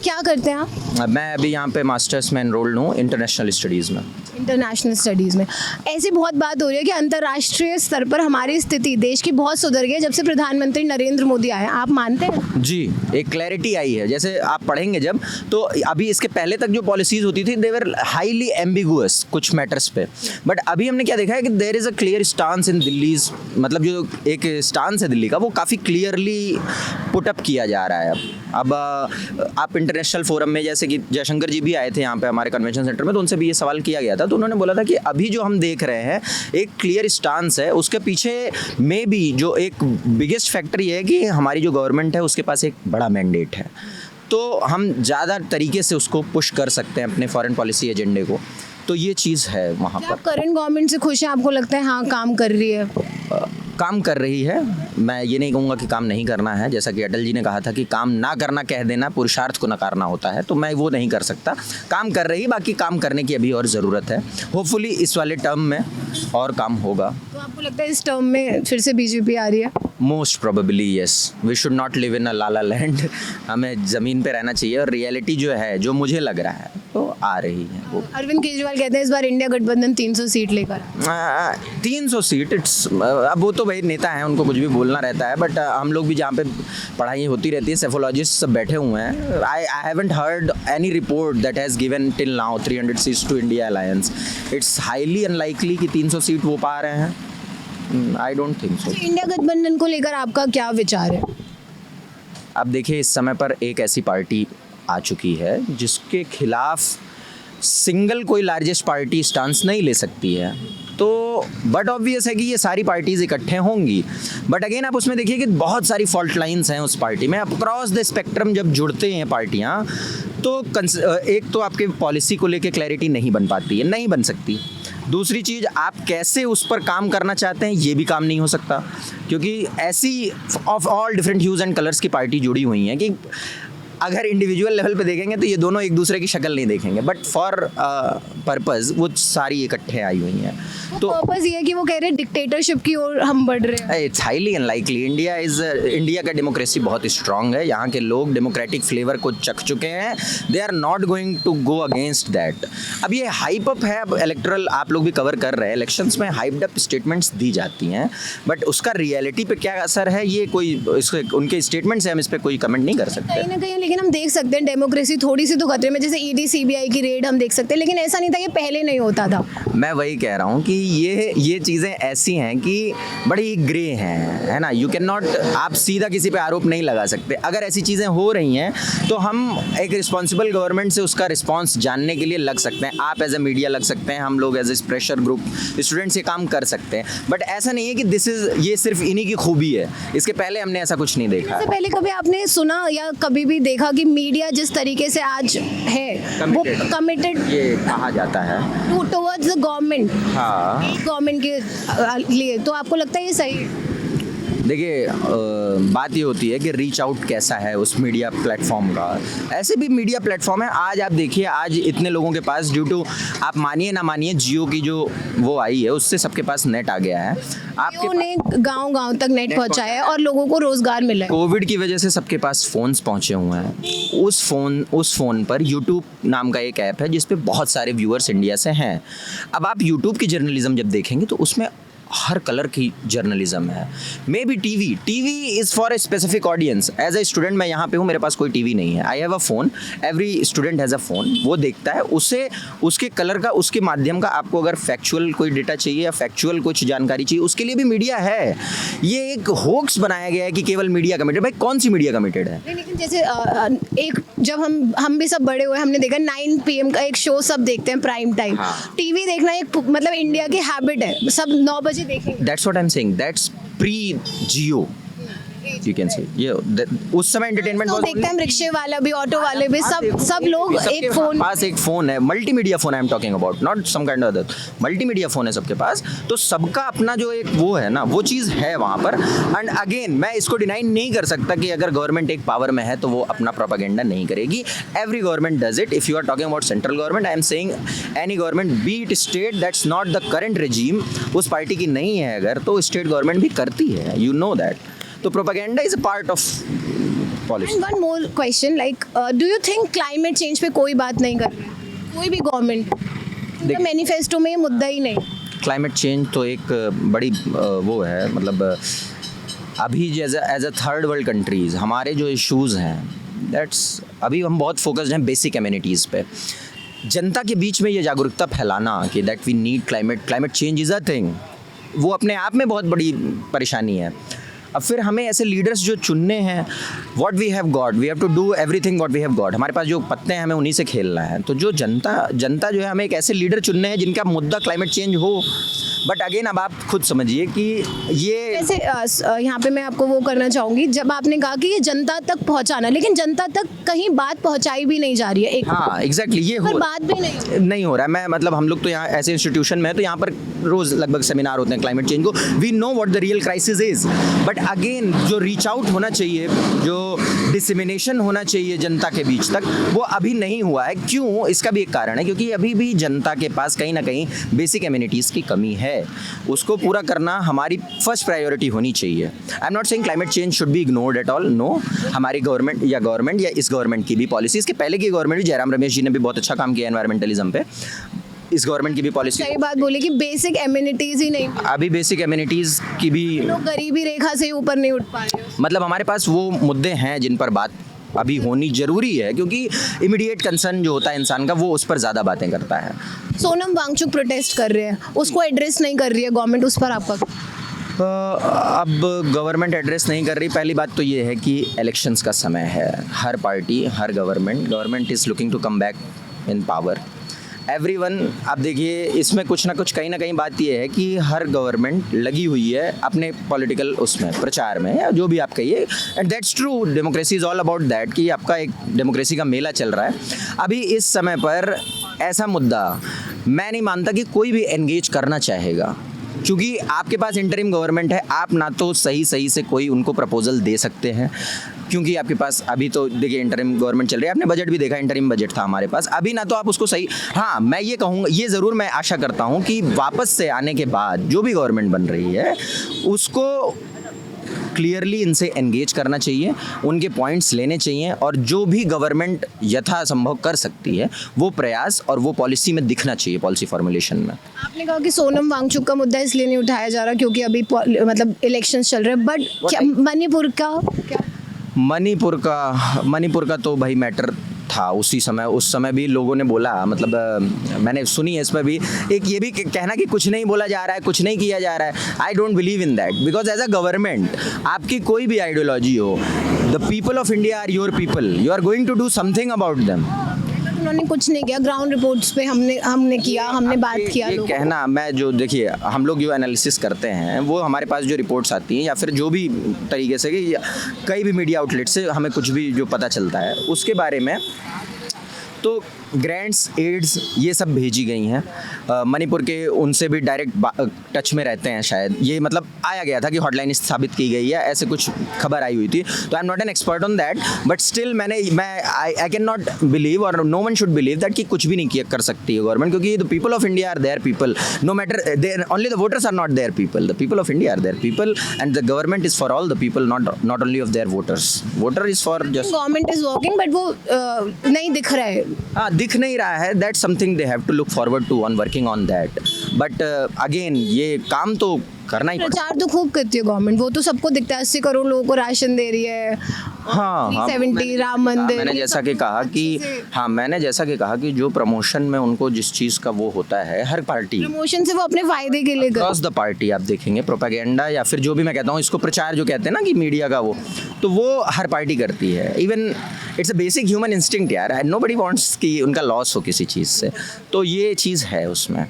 क्या करते हैं आप? मैं अभी यहाँ पे मास्टर्स में एनरोल्ड हूँ इंटरनेशनल स्टडीज़ में। इंटरनेशनल स्टडीज़ में ऐसी बहुत बात हो रही है कि अंतर्राष्ट्रीय स्तर पर हमारी स्थिति देश की बहुत सुधर गई है जब से प्रधानमंत्री नरेंद्र मोदी आए हैं। आप मानते हैं? जी, एक क्लैरिटी आई है। जैसे आप पढ़ेंगे जब, तो अभी इसके पहले तक जो पॉलिसीज़ होती थी देवर हाईली एम्बिगुअस कुछ मैटर्स पे, बट अभी हमने क्या देखा है कि there is a clear stance in Delhi's, मतलब जो एक स्टांस है दिल्ली का वो काफ़ी क्लियरली पुट अप किया जा रहा है। अब आप इंटरनेशनल फोरम में, जैसे कि जयशंकर जी भी आए थे यहाँ पे हमारे कन्वेंशन सेंटर में, तो उनसे भी ये सवाल किया गया था, तो उन्होंने बोला था कि अभी जो हम देख रहे हैं एक क्लियर स्टांस है, उसके पीछे में भी जो एक बिगेस्ट फैक्टर ये है कि हमारी जो गवर्नमेंट है उसके पास एक बड़ा मैंडेट है, तो हम ज़्यादा तरीके से उसको पुश कर सकते हैं अपने फॉरेन पॉलिसी एजेंडे को, तो ये चीज़ है वहाँ क्या पर। आप करंट गवर्नमेंट से खुश हैं? आपको लगता है हाँ काम कर रही है? काम कर रही है, मैं ये नहीं कहूँगा कि काम नहीं करना है। जैसा कि अटल जी ने कहा था कि काम ना करना कह देना पुरुषार्थ को नकारना होता है, तो मैं वो नहीं कर सकता। काम कर रही, बाकी काम करने की अभी और ज़रूरत है। होपफुली इस वाले टर्म में और काम होगा। तो आपको लगता है इस टर्म में फिर से बीजेपी आ रही है? Most probably yes. We should not live in a la la land. हमें ज़मीन पे रहना चाहिए, और रियलिटी जो है, जो मुझे लग रहा है, तो आ रही है वो। अरविंद केजरीवाल कहते हैं इस बार इंडिया गठबंधन 300 सीट लेकर। 300 सीट, इट्स, अब वो तो भाई नेता हैं, उनको कुछ भी बोलना रहता है, बट हम लोग भी जहाँ पे पढ़ाई होती रहती है, सेफोलॉजिस्ट सब बैठे हुए हैं। I haven't heard any report that has given till now 300 seats to India alliance. It's highly unlikely कि 300 सीट वो पा रहे हैं। I don't think so. India गठबंधन को लेकर आपका क्या विचार है? अब देखिए, इस समय पर एक ऐसी पार्टी आ चुकी है जिसके खिलाफ सिंगल कोई लार्जेस्ट पार्टी स्टांस नहीं ले सकती है, तो बट ऑब्वियस है कि ये सारी पार्टीज इकट्ठे होंगी। बट अगेन आप उसमें देखिए कि बहुत सारी फॉल्ट लाइंस हैं उस पार्टी में। अक्रॉस द स्पेक्ट्रम जब जुड़ते हैं पार्टियां, तो एक तो आपके पॉलिसी को लेके क्लैरिटी नहीं बन पाती है, नहीं बन सकती। दूसरी चीज़, आप कैसे उस पर काम करना चाहते हैं ये भी काम नहीं हो सकता, क्योंकि ऐसी of all different huge and colours की पार्टी जुड़ी हुई हैं कि अगर इंडिविजुअल लेवल पे देखेंगे तो ये दोनों एक दूसरे की शक्ल नहीं देखेंगे, बट फॉर पर्पस वो सारी इकट्ठे आई हुई हैं। तो पर्पस ये है कि वो कह रहे हैं डिक्टेटरशिप की ओर हम बढ़ रहे हैं। It's highly unlikely. इंडिया का डेमोक्रेसी बहुत स्ट्रांग है, यहाँ के लोग डेमोक्रेटिक फ्लेवर को चख चुके हैं। They are not going to go against that. अब ये हाइप अप है, अब इलेक्टोरल आप लोग भी कवर कर रहे हैं, इलेक्शंस में हाइप्ड अप स्टेटमेंट्स दी जाती हैं, बट उसका रियलिटी पे क्या असर है, ये कोई उनके स्टेटमेंट से हम इस पर कोई कमेंट नहीं कर सकते। कहीं ना कहीं लेकिन हम देख सकते हैं डेमोक्रेसी थोड़ी सी तो खतरे में, जैसे ईडी सीबीआई की रेड हम देख सकते हैं, लेकिन ऐसा नहीं था, ये पहले नहीं होता था। मैं वही कह रहा हूँ कि ये चीज़ें ऐसी हैं कि बड़ी ग्रे हैं, है ना। यू कैन नॉट, आप सीधा किसी पे आरोप नहीं लगा सकते। अगर ऐसी चीज़ें हो रही हैं तो हम एक रिस्पॉन्सिबल गवर्नमेंट से उसका रिस्पॉन्स जानने के लिए लग सकते हैं। आप एज ए मीडिया लग सकते हैं, हम लोग as a pressure group students ये काम कर सकते हैं, बट ऐसा नहीं है कि ये सिर्फ इन्हीं की खूबी है। इसके पहले हमने ऐसा कुछ नहीं देखा। इससे पहले कभी आपने सुना या कभी भी देखा कि मीडिया जिस तरीके से आज है वो कमिटेड ये कहा जाता है टुवर्ड्स द गवर्नमेंट, हाँ, गवर्नमेंट के लिए, तो आपको लगता है ये सही है? देखिए, बात ये होती है कि रीच आउट कैसा है उस मीडिया प्लेटफॉर्म का। ऐसे भी मीडिया प्लेटफॉर्म है, आज आप देखिए, आज इतने लोगों के पास, ड्यू टू, आप मानिए ना मानिए, जियो की जो वो आई है उससे सबके पास नेट आ गया है। आपके ने गांव-गांव तक नेट पहुंचाया है और लोगों को रोजगार मिला है। कोविड की वजह से सबके पास फोन्स पहुंचे हुए हैं। उस फोन पर यूट्यूब नाम का एक ऐप है जिस पे बहुत सारे व्यूअर्स इंडिया से हैं। अब आप यूट्यूब की जर्नलिज्म जब देखेंगे तो उसमें हर कलर की जर्नलिज्म है। May be TV is for a specific audience. As a student मैं यहाँ पे हूँ, मेरे पास कोई टीवी नहीं है। I have a phone, every student has a phone. वो देखता है, उसे उसके कलर का, उसके माध्यम का, आपको अगर फैक्चुअल कोई डेटा चाहिए या फैक्चुअल कुछ जानकारी चाहिए, उसके लिए भी मीडिया है। ये एक होक्स बनाया गया है कि केवल मीडिया कमिटेड। भाई कौन सी मीडिया कमिटेड है? लेकिन जैसे एक जब हम भी सब बड़े हुए, हमने देखा 9 PM का एक शो सब देखते हैं प्राइम टाइम। टीवी देखना एक मतलब इंडिया की हैबिट है, सब 9 बजे देखेंगे। That's what I'm saying. That's pre-Jio. You can say, उस समय एंटरटेनमेंट तो देखते हैं, रिक्शे वाला भी, ऑटो वाले भी, सब लोग एक फोन, पास एक फोन है, multimedia phone I am talking about, not some kind of other, multimedia phone है सबके पास। तो सबका अपना जो एक वो है ना, वो चीज़ है वहाँ पर। एंड अगेन मैं इसको डिनाई नहीं कर सकता कि अगर गवर्नमेंट एक पावर में है तो वो अपना प्रोपेगेंडा नहीं करेगी। Every government does it. If you are talking about central government, I am saying any government, be it state, that's not the current regime, उस पार्टी की नहीं है अगर, तो स्टेट गवर्नमेंट भी करती है, यू नो दैट। तो propaganda is a part of policy. One more question, like do you think climate change पे कोई बात नहीं कर रही है कोई भी गवर्नमेंट? मैनिफेस्टो में ये मुद्दा ही नहीं। क्लाइमेट चेंज तो एक बड़ी वो है, मतलब अभी as a third world countries हमारे जो इश्यूज़ हैं, दैट्स अभी हम बहुत फोकस्ड हैं बेसिक एमिनिटीज़ पे। जनता के बीच में ये जागरूकता फैलाना कि that we need climate change is a thing, वो अपने आप में बहुत बड़ी परेशानी है। अब फिर हमें ऐसे लीडर्स जो चुनने हैं, what we have got, we have to do everything what we have got. हमारे पास जो पत्ते हैं हमें उन्हीं से खेलना है। तो जो जनता जो है, हमें एक ऐसे लीडर चुनने हैं जिनका मुद्दा क्लाइमेट चेंज हो। बट अगेन अब आप खुद समझिए कि ये जैसे यहाँ पे मैं आपको वो करना चाहूँगी, जब आपने कहा कि ये जनता तक पहुँचाना, लेकिन जनता तक कहीं बात पहुँचाई भी नहीं जा रही है। एक हाँ एग्जैक्टली ये पर हो बात भी नहीं हो रहा है। मैं मतलब हम लोग तो यहाँ ऐसे इंस्टीट्यूशन में है, तो यहाँ पर रोज़ लगभग सेमिनार होते हैं क्लाइमेट चेंज को। We know what the real crisis is, but again जो रीच आउट होना चाहिए, जो डिसमिनेशन होना चाहिए जनता के बीच तक, वो अभी नहीं हुआ है। क्यों? इसका भी एक कारण है, क्योंकि अभी भी जनता के पास कहीं ना कहीं बेसिक एमिनिटीज़ की कमी है। उसको पूरा करना हमारी फर्स्ट प्रायोरिटी होनी चाहिए। I am not saying climate change should be ignored at all, no. हमारी गवर्नमेंट या इस गवर्नमेंट की भी पॉलिसी, इसके पहले की गवर्नमेंट भी, जयराम रमेश जी ने भी बहुत अच्छा काम किया एनवायरमेंटलिज्म पे। इस गवर्नमेंट की भी पॉलिसी, सही बात बोली कि बेसिक एमिनिटीज ही नहीं, अभी बेसिक एमिनिटीज़ की भी लोग गरीबी रेखा से ऊपर नहीं उठ पा रहे। मतलब हमारे पास वो मुद्दे हैं जिन पर बात अभी होनी ज़रूरी है, क्योंकि इमीडिएट कंसर्न जो होता है इंसान का, वो उस पर ज़्यादा बातें करता है। सोनम वांगचुक प्रोटेस्ट कर रहे हैं, उसको एड्रेस नहीं कर रही है गवर्नमेंट, उस पर आपका? अब गवर्नमेंट एड्रेस नहीं कर रही। पहली बात तो ये है कि इलेक्शंस का समय है, हर पार्टी, हर government is looking to come back in power. Everyone, आप देखिए इसमें कुछ ना कुछ कहीं ना कहीं बात ये है कि हर गवर्नमेंट लगी हुई है अपने पॉलिटिकल उसमें प्रचार में, या जो भी आप कहिए, and that's true. Democracy is all about that, कि आपका एक डेमोक्रेसी का मेला चल रहा है। अभी इस समय पर ऐसा मुद्दा मैं नहीं मानता कि कोई भी एंगेज करना चाहेगा, क्योंकि आपके पास इंटरिम गवर्नमेंट है। आप ना तो सही से कोई उनको प्रपोजल दे सकते हैं, क्योंकि आपके पास अभी तो देखिए इंटरिम गवर्नमेंट चल रही है। आपने बजट भी देखा, इंटरिम बजट था हमारे पास। अभी ना तो आप उसको सही, हाँ मैं ये कहूँगा, ये ज़रूर मैं आशा करता हूँ कि वापस से आने के बाद जो भी गवर्नमेंट बन रही है उसको क्लियरली इनसे एंगेज करना चाहिए, उनके पॉइंट्स लेने चाहिए, और जो भी गवर्नमेंट यथासंभव कर सकती है वो प्रयास और वो पॉलिसी में दिखना चाहिए, पॉलिसी फॉर्मुलेशन में। आपने कहा कि सोनम वांगचुक का मुद्दा इसलिए नहीं उठाया जा रहा क्योंकि अभी मतलब इलेक्शंस चल रहे हैं, बट क्या मणिपुर क्या? मणिपुर का तो भाई मैटर था उस समय भी लोगों ने बोला, मतलब मैंने सुनी है इसमें भी एक ये भी कहना कि कुछ नहीं बोला जा रहा है, कुछ नहीं किया जा रहा है। I don't believe in that, because as a government आपकी कोई भी आइडियोलॉजी हो, the people of India are your people, you are going to do something about them. उन्होंने कुछ नहीं किया, ग्राउंड रिपोर्ट्स पे हमने बात किया। ये कहना, मैं जो देखिए हम लोग जो एनालिसिस करते हैं वो हमारे पास जो रिपोर्ट्स आती हैं, या फिर जो भी तरीके से कि कई भी मीडिया आउटलेट से हमें कुछ भी जो पता चलता है उसके बारे में, तो ग्रांट्स, एड्स ये सब भेजी गई हैं। मणिपुर के उनसे भी डायरेक्ट टच में रहते हैं शायद, ये मतलब आया गया था कि हॉटलाइन स्थापित की गई है, ऐसे कुछ खबर आई हुई थी। तो I am not an expert on that, but still I can not believe, और no one should believe that कि कुछ भी नहीं कर सकती है गवर्नमेंट, क्योंकि the people of India are their people, no matter their, only the voters are not their people, the people of India are their people, and the government is for all the people, not only of their voters. Voter is for just, government is working, but वो नहीं दिख रहा है। हाँ, दिख नहीं रहा है, that's something they have to look forward to on working on that. But again ये काम तो करना ही पड़ता है। प्रचार तो खूब करती है गवर्नमेंट, वो तो सबको दिखता है, 80 करोड़ लोगों को राशन दे रही है, हाँ 370 राम मंदिर। मैंने जैसा कि कहा कि जो प्रमोशन में उनको जिस चीज़ का वो होता है, हर पार्टी प्रमोशन से वो अपने फायदे के लिए क्रॉस द पार्टी आप देखेंगे प्रोपेगेंडा, या फिर जो भी मैं कहता हूँ इसको प्रचार जो कहते हैं ना कि मीडिया का, वो तो वो हर पार्टी करती है। Even it's a basic human instinct यार, नोबडी वांट्स कि उनका लॉस हो किसी चीज़ से, तो ये चीज़ है उसमें।